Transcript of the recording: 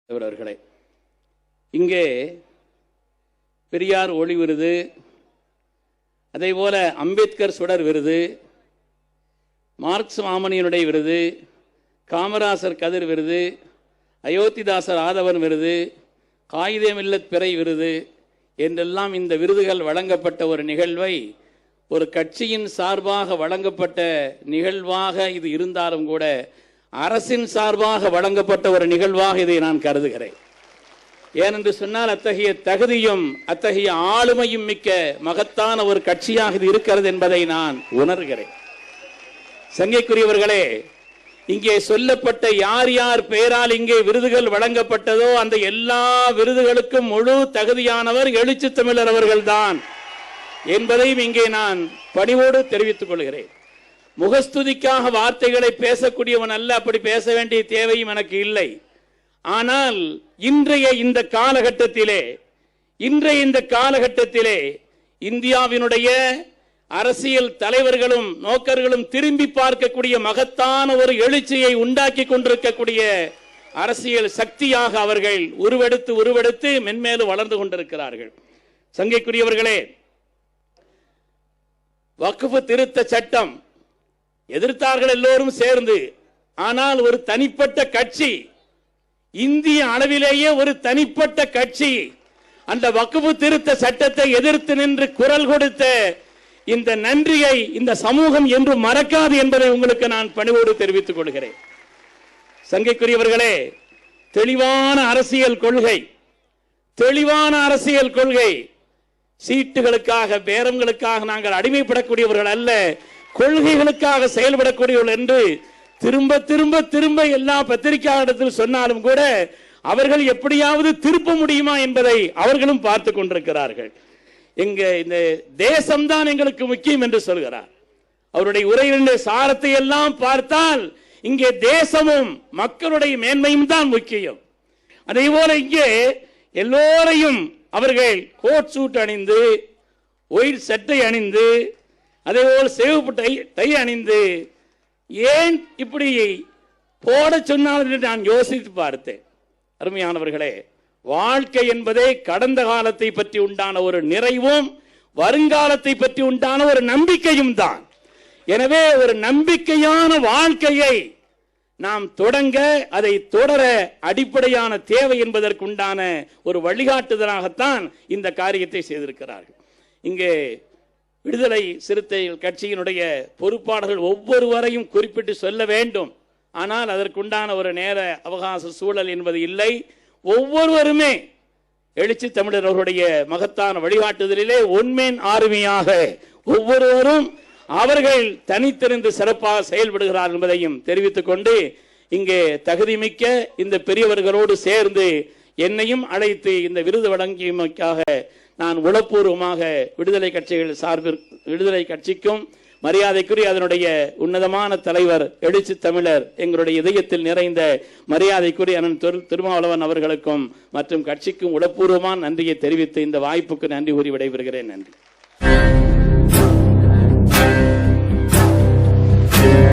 அவர்களே, இங்கே பெரியார் ஒளி விருது, அதே போல அம்பேத்கர் சுடர் விருது, மார்க்ஸ் மாமணியனுடைய விருது, காமராசர் கதிர் விருது, அயோத்திதாசர் ஆதவன் விருது, காயிதே மில்லத் பிறை விருது என்றெல்லாம் இந்த விருதுகள் வழங்கப்பட்ட ஒரு நிகழ்வை ஒரு கட்சியின் சார்பாக வழங்கப்பட்ட நிகழ்வாக இது இருந்தாலும் கூட அரசின் சார்பாக வழங்கப்பட்ட ஒரு நிகழ்வாக இதை நான் கருதுகிறேன். ஏனென்று சொன்னால் அத்தகைய தகுதியும் அத்தகைய ஆளுமையும் மிக்க மகத்தான ஒரு கட்சியாக இது இருக்கிறது என்பதை நான் உணர்கிறேன். சங்கைக்குரியவர்களே, இங்கே சொல்லப்பட்ட யார் யார் பெயரால் இங்கே விருதுகள் வழங்கப்பட்டதோ அந்த எல்லா விருதுகளுக்கும் முழு தகுதியானவர் எழுச்சி தமிழர் அவர்கள்தான் என்பதையும் இங்கே நான் பணிவோடு தெரிவித்துக் கொள்கிறேன். முகஸ்துதிக்காக வார்த்தைகளை பேசக்கூடியவன் அல்ல, அப்படி பேச வேண்டிய தேவையும் எனக்கு இல்லை. ஆனால் இன்றைய இந்த காலகட்டத்திலே இந்தியாவினுடைய அரசியல் தலைவர்களும் நோக்கர்களும் திரும்பி பார்க்கக்கூடிய மகத்தான ஒரு எழுச்சியை உண்டாக்கி கொண்டிருக்கக்கூடிய அரசியல் சக்தியாக அவர்கள் உருவெடுத்து மென்மேலும் வளர்ந்து கொண்டிருக்கிறார்கள். சங்கைக்குரியவர்களே, வக்ஃப் திருத்த சட்டம் எதிர்த்தார்கள் எல்லோரும் சேர்ந்து. ஆனால் ஒரு தனிப்பட்ட கட்சி, இந்திய அளவிலேயே ஒரு தனிப்பட்ட கட்சி அந்த வக்ஃப் திருத்த சட்டத்தை எதிர்த்து நின்று குரல் கொடுத்த இந்த நன்றியை இந்த சமூகம் என்று மறக்காது என்பதை உங்களுக்கு நான் பணிவோடு தெரிவித்துக் கொள்கிறேன். சங்கைக்குரியவர்களே, தெளிவான அரசியல் கொள்கை, சீட்டுகளுக்காக பேரங்களுக்காக நாங்கள் அடிமைப்படக்கூடியவர்கள் அல்ல, கொள்கைகளுக்காக செயல்படக்கூடியவர்கள் என்று திரும்ப எல்லா பத்திரிகையாளர்கள் சொன்னாலும் கூட அவர்கள் எப்படியாவது திருப்ப முடியுமா என்பதை அவர்களும் பார்த்துக் கொண்டிருக்கிறார்கள். எங்க இந்த தேசம்தான் எங்களுக்கு முக்கியம் என்று சொல்கிறார். அவருடைய உரையினுடைய சாரத்தை எல்லாம் பார்த்தால் இங்கே தேசமும் மக்களுடைய மேன்மையும் தான் முக்கியம். அதே போல இங்கே எல்லோரையும் அவர்கள் கோட் சூட் அணிந்து, ஒயிட் சட்டை அணிந்து, அதே போல சிவப்பு டை அணிந்து ஏன் இப்படி போட சொன்னாலும் என்று நான் யோசித்து பார்த்தேன். அருமையானவர்களே, வாழ்க்கை என்பதே கடந்த காலத்தை பற்றி உண்டான ஒரு நிறைவும் வருங்காலத்தை பற்றி உண்டான ஒரு நம்பிக்கையும் தான். எனவே ஒரு நம்பிக்கையான வாழ்க்கையை நாம் தொடங்க, அதை தொடர அடிப்படையான தேவை என்பதற்குண்டான ஒரு வழிகாட்டுதலாகத்தான் இந்த காரியத்தை செய்திருக்கிறார்கள். இங்கே விடுதலை சிறுத்தைகள் கட்சியினுடைய பொறுப்பாளர்கள் ஒவ்வொருவரையும் குறிப்பிட்டு சொல்ல வேண்டும். ஆனால் அதற்குண்டான ஒரு நேர அவகாச சூழல் என்பது இல்லை. ஒவ்வொருவருமே எழுச்சி தமிழர் அவர்களுடைய மகத்தான வழிகாட்டுதலிலே ஒன்மேன் ஆர்மியாக ஒவ்வொருவரும் அவர்கள் தனித்திருந்து சிறப்பாக செயல்படுகிறார் என்பதையும் தெரிவித்துக் கொண்டு, இங்கே தகுதிமிக்க இந்த பெரியவர்களோடு சேர்ந்து என்னையும் அழைத்து இந்த விருது வழங்கியமைக்காக நான் உளப்பூர்வமாக விடுதலை கட்சிக்கும் மரியாதைக்குரிய அதனுடைய உன்னதமான தலைவர் எழுச்சி தமிழர் எங்களுடைய இதயத்தில் நிறைந்த மரியாதைக்குரிய அண்ணன் திருமாவளவன் அவர்களுக்கும் மற்றும் கட்சிக்கும் உளப்பூர்வமான நன்றியை தெரிவித்து இந்த வாய்ப்புக்கு நன்றி கூறி விடைபெறுகிறேன். நன்றி.